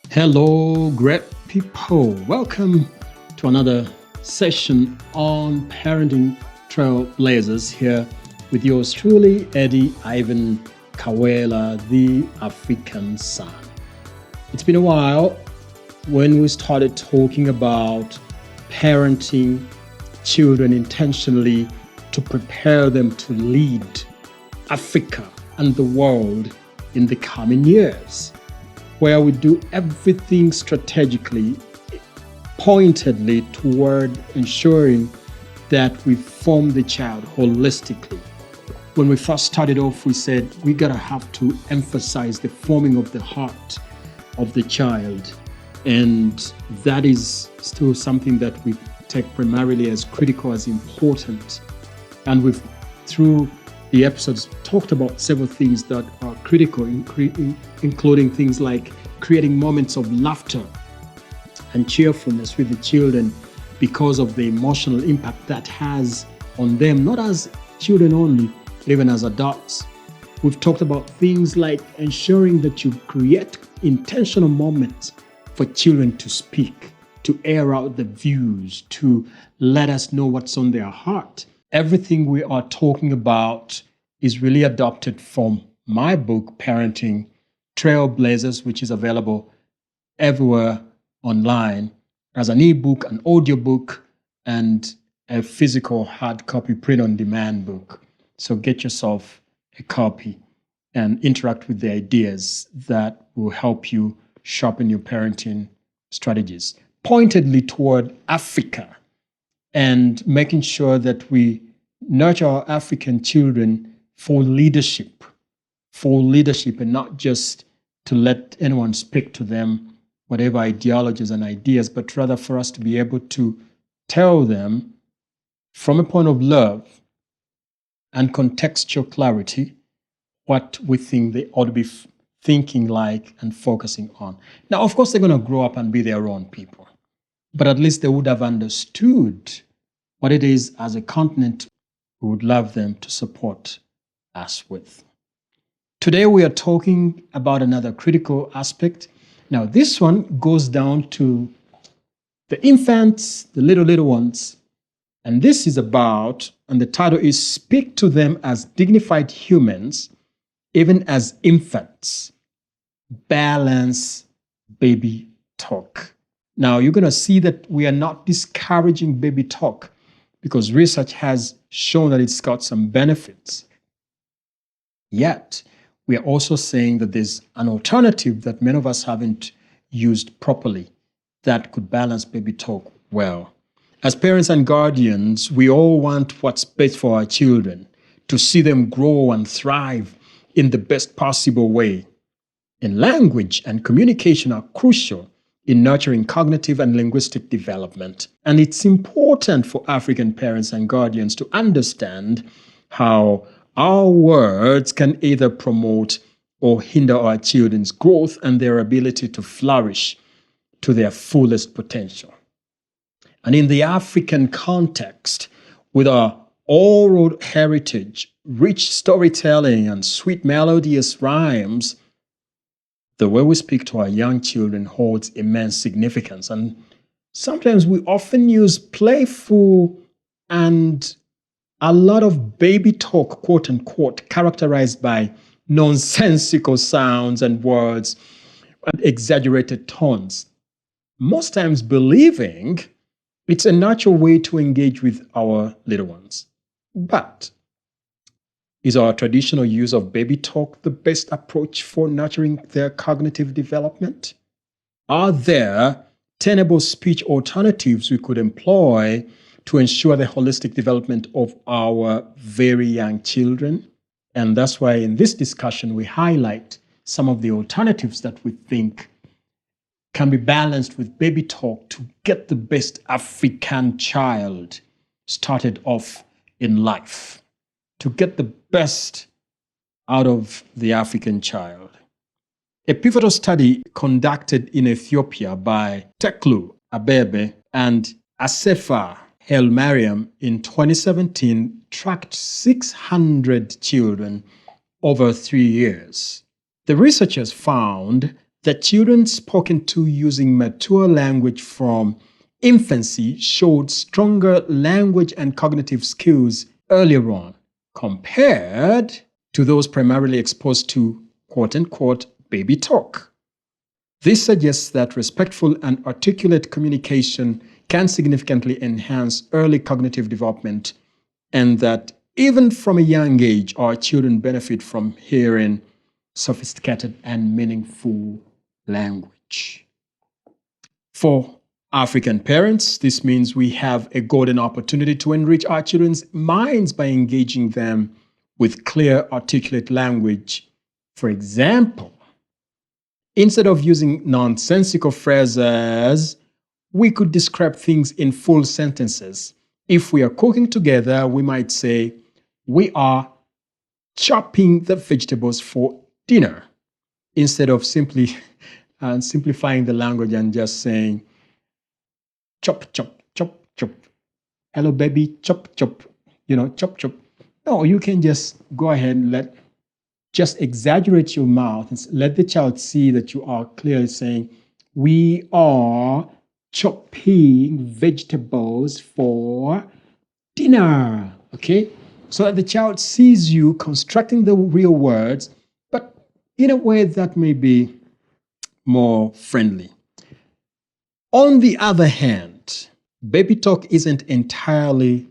Hello, great people. Welcome to another session on Parenting Trailblazers here with yours truly, Eddie Ivan Kaweela, the African son. It's been a while when we started talking about parenting children intentionally to prepare them to lead Africa and the world in the coming years, where we do everything strategically, pointedly toward ensuring that we form the child holistically. When we first started off, we said we gotta have to emphasize the forming of the heart of the child. And that is still something that we take primarily as critical, as important. And we've, through the episodes, talked about several things that are critical, including things like creating moments of laughter and cheerfulness with the children because of the emotional impact that has on them, not as children only, but even as adults. We've talked about things like ensuring that you create intentional moments for children to speak, to air out the views, to let us know what's on their heart. Everything we are talking about is really adopted from my book, Parenting Trailblazers, which is available everywhere online as an ebook, an audiobook, and a physical hard copy print-on-demand book. So get yourself a copy and interact with the ideas that will help you sharpen your parenting strategies pointedly toward Africa, and making sure that we nurture our African children for leadership, and not just to let anyone speak to them, whatever ideologies and ideas, but rather for us to be able to tell them from a point of love and contextual clarity what we think they ought to be thinking like and focusing on. Now, of course, they're going to grow up and be their own people, but at least they would have understood what it is as a continent we would love them to support us with. Today, we are talking about another critical aspect. Now, this one goes down to the infants, the little ones. And this is about, and the title is Speak to Them as Dignified Humans, Even as Infants. Balance baby talk. Now, you're going to see that we are not discouraging baby talk, because research has shown that it's got some benefits. Yet, we are also saying that there's an alternative that many of us haven't used properly that could balance baby talk well. As parents and guardians, we all want what's best for our children, to see them grow and thrive in the best possible way. And language and communication are crucial in nurturing cognitive and linguistic development. And it's important for African parents and guardians to understand how our words can either promote or hinder our children's growth and their ability to flourish to their fullest potential. And in the African context, with our oral heritage, rich storytelling, and sweet melodious rhymes, the way we speak to our young children holds immense significance. And sometimes we often use playful and a lot of baby talk, quote unquote, characterized by nonsensical sounds and words and exaggerated tones, most times believing it's a natural way to engage with our little ones. But is our traditional use of baby talk the best approach for nurturing their cognitive development? Are there tenable speech alternatives we could employ to ensure the holistic development of our very young children? And that's why in this discussion, we highlight some of the alternatives that we think can be balanced with baby talk to get the best African child started off in life, to get the best out of the African child. A pivotal study conducted in Ethiopia by Teklu Abebe and Asefa El-Mariam in 2017 tracked 600 children over 3 years. The researchers found that children spoken to using mature language from infancy showed stronger language and cognitive skills earlier on compared to those primarily exposed to quote-unquote baby talk. This suggests that respectful and articulate communication can significantly enhance early cognitive development, and that even from a young age, our children benefit from hearing sophisticated and meaningful language. For African parents, this means we have a golden opportunity to enrich our children's minds by engaging them with clear, articulate language. For example, instead of using nonsensical phrases, we could describe things in full sentences. If we are cooking together, we might say, "We are chopping the vegetables for dinner," instead of simply simplifying the language and just saying, "Chop, chop, chop, chop. Hello, baby, chop, chop." Chop, chop. No, you can just go ahead and just exaggerate your mouth and let the child see that you are clearly saying, "We are chopping vegetables for dinner." Okay? So that the child sees you constructing the real words, but in a way that may be more friendly. On the other hand, baby talk isn't entirely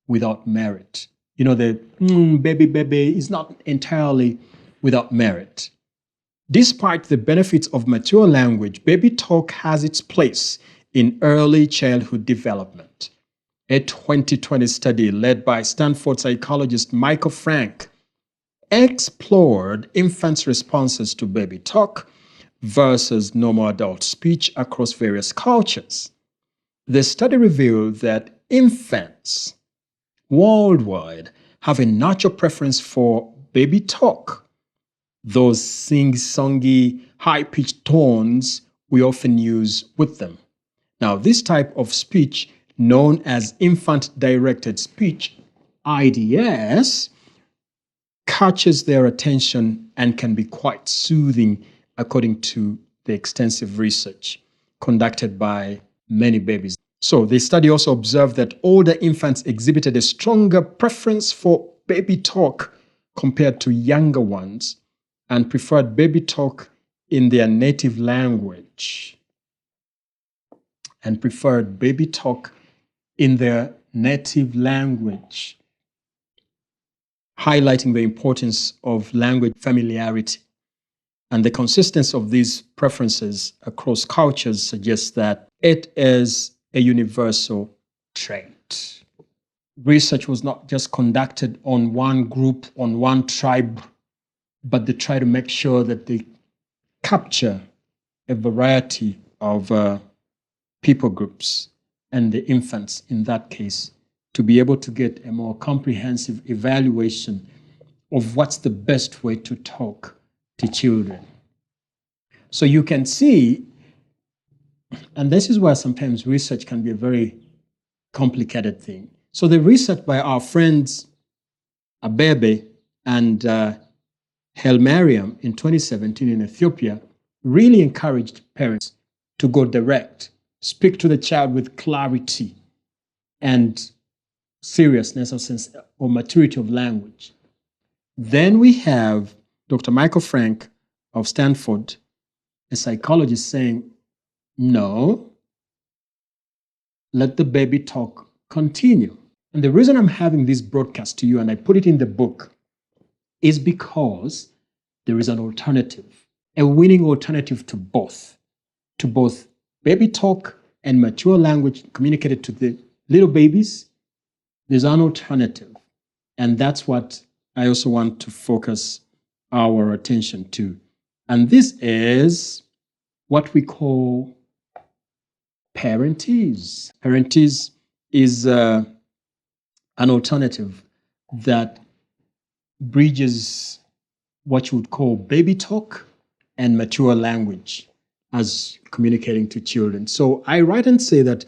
without merit. The baby is not entirely without merit. Despite the benefits of mature language, baby talk has its place in early childhood development. A 2020 study led by Stanford psychologist Michael Frank explored infants' responses to baby talk versus normal adult speech across various cultures. The study revealed that infants worldwide have a natural preference for baby talk, those sing-songy, high-pitched tones we often use with them. Now, this type of speech, known as infant-directed speech, IDS, catches their attention and can be quite soothing, according to the extensive research conducted by many babies. So the study also observed that older infants exhibited a stronger preference for baby talk compared to younger ones and preferred baby talk in their native language. Highlighting the importance of language familiarity. And the consistency of these preferences across cultures suggests that it is a universal trait. Research was not just conducted on one group, on one tribe, but they try to make sure that they capture a variety of people groups and the infants in that case to be able to get a more comprehensive evaluation of what's the best way to talk to children. So you can see, and this is where sometimes research can be a very complicated thing. So the research by our friends Abebe and Helmariam in 2017 in Ethiopia really encouraged parents to go direct, speak to the child with clarity and seriousness or maturity of language. Then we have Dr. Michael Frank of Stanford, a psychologist, saying, no, let the baby talk continue. And the reason I'm having this broadcast to you, and I put it in the book, is because there is an alternative, a winning alternative to both baby talk and mature language communicated to the little babies. There's an alternative. And that's what I also want to focus our attention to. And this is what we call parentese. Parentese is an alternative that bridges what you would call baby talk and mature language as communicating to children. So I write and say that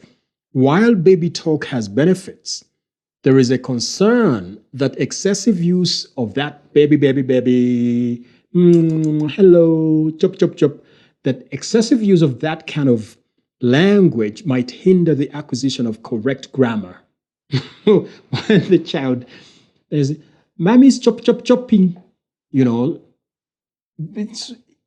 while baby talk has benefits, there is a concern that excessive use of that baby, hello, chop, chop, chop, that excessive use of that kind of language might hinder the acquisition of correct grammar. When the child is, Mommy's chopping, you know,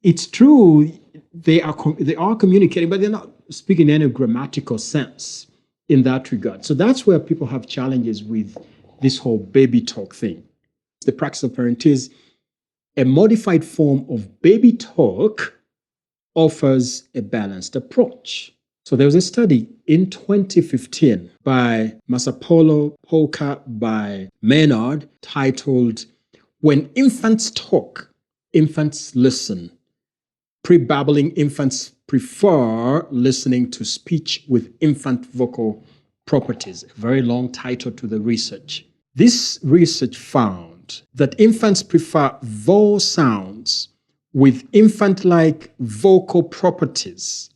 it's true, they are communicating, but they're not speaking in any grammatical sense in that regard. So that's where people have challenges with this whole baby talk thing. The practice of parenting is a modified form of baby talk offers a balanced approach. So there was a study in 2015 by Masapolo, Polka, by Maynard, titled When Infants Talk, Infants Listen. Pre-babbling infants prefer listening to speech with infant vocal properties. A very long title to the research. This research found that infants prefer vowel sounds with infant-like vocal properties.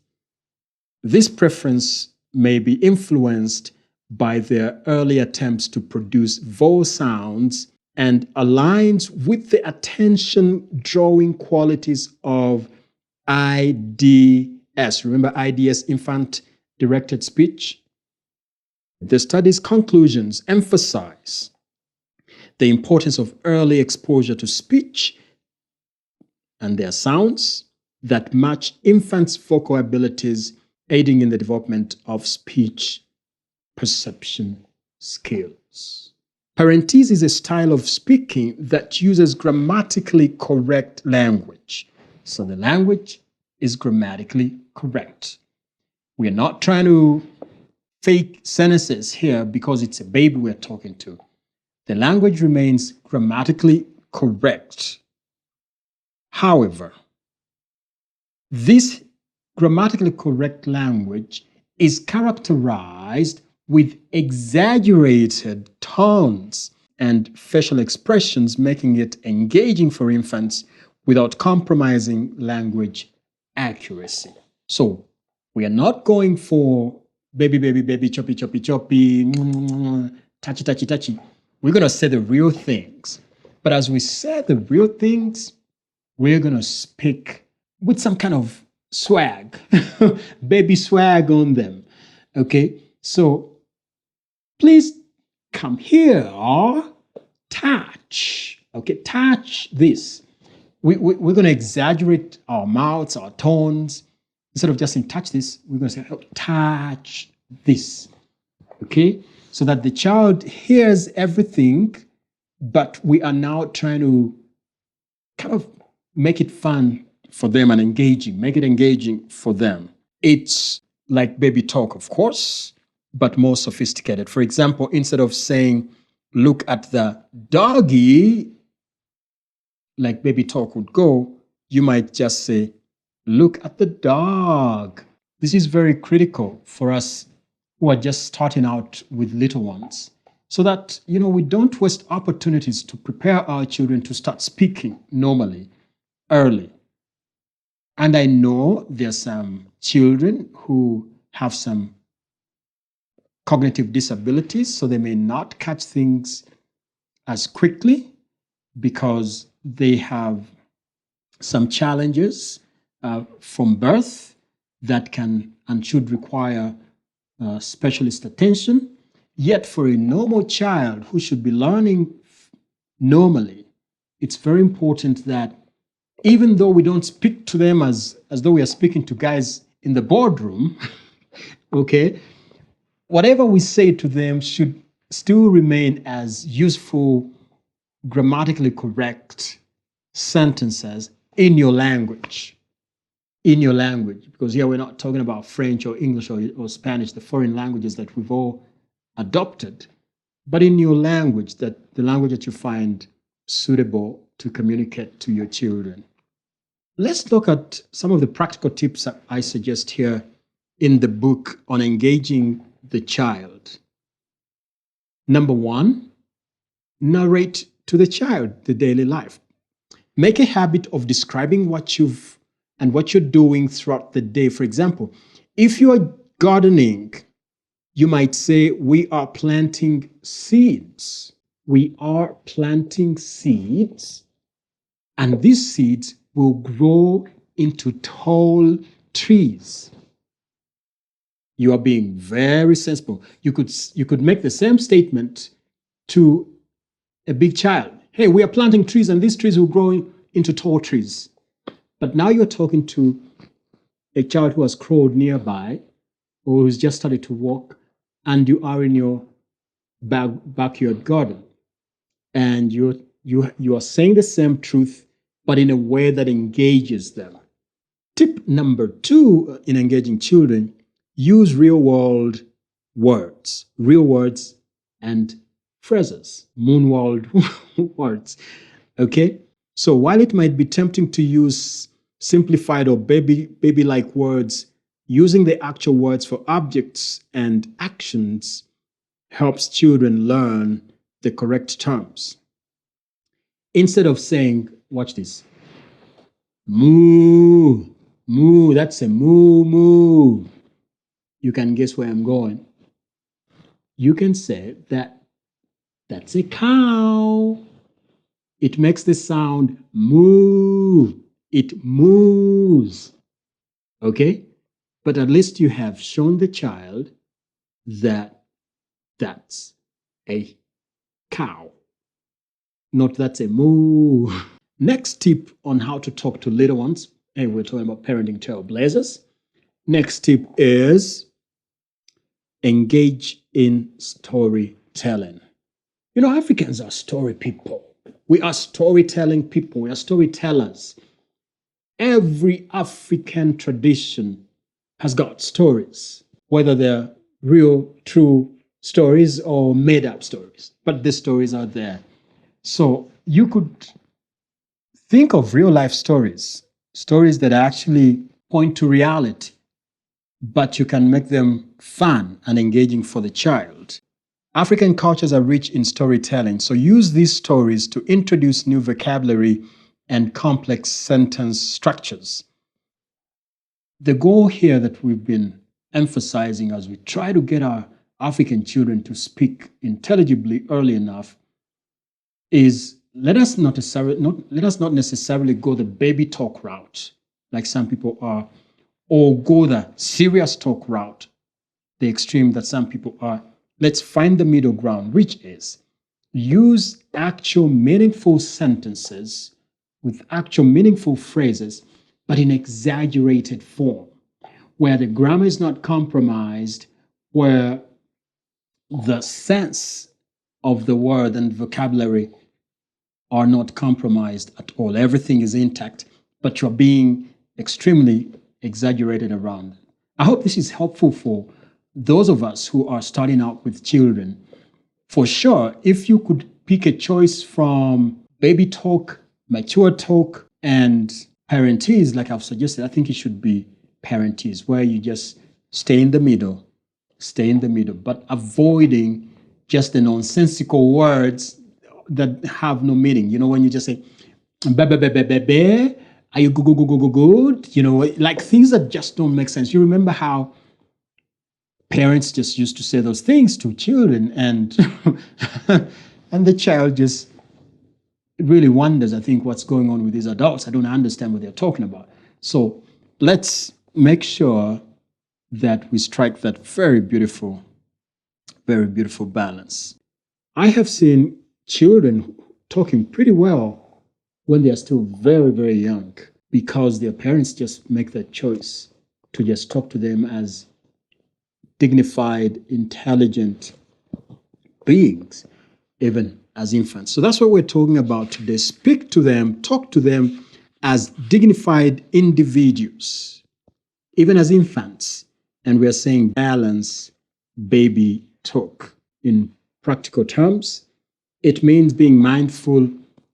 This preference may be influenced by their early attempts to produce vowel sounds and aligns with the attention-drawing qualities of IDS. Remember IDS, infant-directed speech? The study's conclusions emphasize the importance of early exposure to speech and their sounds that match infants' vocal abilities, aiding in the development of speech perception skills. Parentese is a style of speaking that uses grammatically correct language. So the language is grammatically correct. We're not trying to fake sentences here because it's a baby we're talking to. The language remains grammatically correct. However, this grammatically correct language is characterized with exaggerated tones and facial expressions, making it engaging for infants without compromising language accuracy. So we are not going for baby, choppy, touchy, touchy, touchy. We're going to say the real things. But as we say the real things, we're going to speak with some kind of swag, baby swag on them. Okay, so please come here, touch. Okay, touch this. We're going to exaggerate our mouths, our tones. Instead of just saying touch this, we're going to say touch this. Okay, so that the child hears everything, but we are now trying to kind of make it fun for them and engaging, make it engaging for them. It's like baby talk, of course, but more sophisticated. For example, instead of saying, look at the doggy, like baby talk would go, you might just say, look at the dog. This is very critical for us who are just starting out with little ones, so that, we don't waste opportunities to prepare our children to start speaking normally, early. And I know there are some children who have some cognitive disabilities, so they may not catch things as quickly because they have some challenges from birth that can and should require specialist attention. Yet for a normal child who should be learning normally, it's very important that even though we don't speak to them as though we are speaking to guys in the boardroom, okay, whatever we say to them should still remain as useful, grammatically correct sentences in your language. In your language, because here we're not talking about French or English or Spanish, the foreign languages that we've all adopted, but in your language, that the language that you find suitable to communicate to your children. Let's look at some of the practical tips that I suggest here in the book on engaging the child. Number one, narrate to the child the daily life. Make a habit of describing what you're doing throughout the day. For example, if you are gardening, you might say, we are planting seeds. We are planting seeds, and these seeds will grow into tall trees. You are being very sensible. You could make the same statement to a big child. Hey, we are planting trees and these trees will grow into tall trees. But now you're talking to a child who has crawled nearby or who's just started to walk, and you are in your backyard garden. And you are saying the same truth, but in a way that engages them. Tip number 2 in engaging children: use real world words and phrases, moon world words. Okay? So while it might be tempting to use simplified or baby-like words, using the actual words for objects and actions helps children learn the correct terms. Instead of saying, watch this, moo, moo, that's a moo, moo. You can guess where I'm going. You can say that's a cow. It makes the sound moo. It moves. Okay? But at least you have shown the child that that's a cow, not that's a moo. Next tip on how to talk to little ones, and we're talking about parenting trailblazers. Next tip is engage in storytelling. You know, Africans are story people. We are storytelling people. We are storytellers. Every African tradition has got stories, whether they're real, true stories or made up stories, but the stories are there. So you could think of real life stories, stories that actually point to reality, but you can make them fun and engaging for the child. African cultures are rich in storytelling, so use these stories to introduce new vocabulary and complex sentence structures. The goal here that we've been emphasizing as we try to get our African children to speak intelligibly early enough is let us not necessarily go the baby talk route, like some people are, or go the serious talk route, the extreme that some people are. Let's find the middle ground, which is use actual meaningful sentences with actual meaningful phrases, but in exaggerated form, where the grammar is not compromised, where the sense of the word and vocabulary are not compromised at all. Everything is intact, but you're being extremely exaggerated around. I hope this is helpful for those of us who are starting out with children. For sure, if you could pick a choice from baby talk, mature talk, and parentese, like I've suggested, I think it should be parentese, where you just stay in the middle, but avoiding just the nonsensical words that have no meaning. You know, when you just say, be, are you good? You know, like things that just don't make sense. You remember how parents just used to say those things to children, and and the child just really wonders, I think, what's going on with these adults. I don't understand what they're talking about. So let's make sure that we strike that very beautiful balance. I have seen children talking pretty well when they are still very, very young, because their parents just make that choice to just talk to them as dignified, intelligent beings, even as infants. So that's what we're talking about today. Speak to them, talk to them as dignified individuals, even as infants. And we're saying balance baby talk. In practical terms, it means being mindful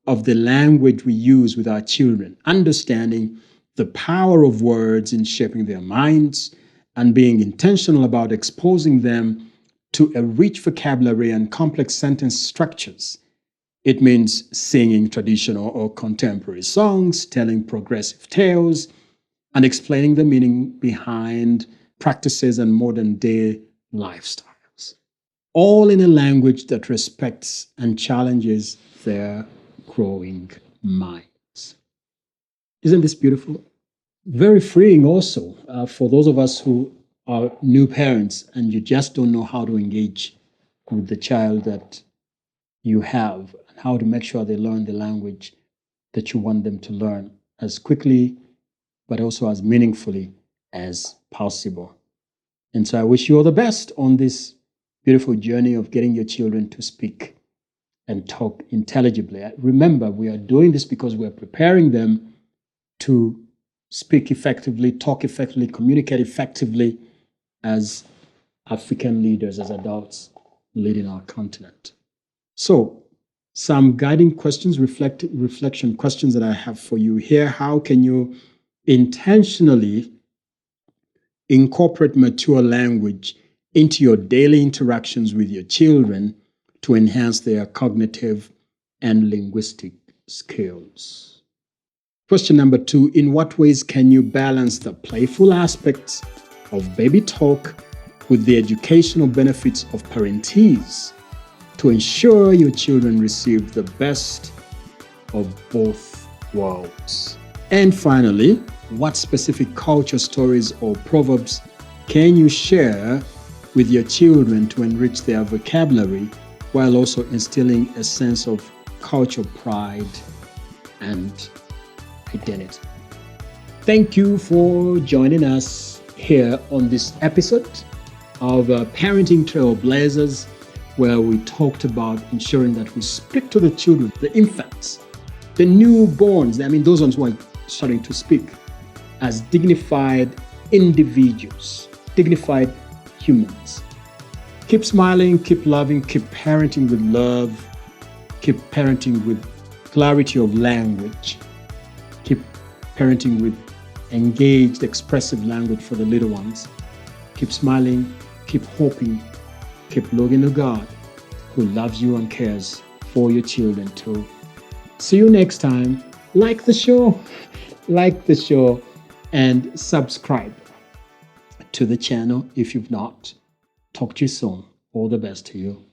of the language we use with our children, understanding the power of words in shaping their minds, and being intentional about exposing them to a rich vocabulary and complex sentence structures. It means singing traditional or contemporary songs, telling progressive tales, and explaining the meaning behind practices and modern day lifestyles, all in a language that respects and challenges their growing minds. Isn't this beautiful? very freeing also for those of us who are new parents and you just don't know how to engage with the child that you have and how to make sure they learn the language that you want them to learn as quickly, but also as meaningfully as possible. And so I wish you all the best on this beautiful journey of getting your children to speak and talk intelligibly. Remember, we are doing this because we're preparing them to speak effectively, talk effectively, communicate effectively as African leaders, as adults leading our continent. So, some guiding questions, reflection questions that I have for you here. How can you intentionally incorporate mature language into your daily interactions with your children to enhance their cognitive and linguistic skills? Question number 2, in what ways can you balance the playful aspects of baby talk with the educational benefits of parentese to ensure your children receive the best of both worlds? And finally, what specific culture stories or proverbs can you share with your children to enrich their vocabulary while also instilling a sense of cultural pride and identity? Thank you for joining us here on this episode of Parenting Trailblazers, where we talked about ensuring that we speak to the children, the infants, the newborns, those ones who are starting to speak, as dignified individuals, dignified humans. Keep smiling, keep loving, keep parenting with love, keep parenting with clarity of language, keep parenting with engaged, expressive language for the little ones. Keep smiling, keep hoping, keep looking to God, who loves you and cares for your children too. See you next time. Like the show, and subscribe to the channel if you've not. Talk to you soon. All the best to you.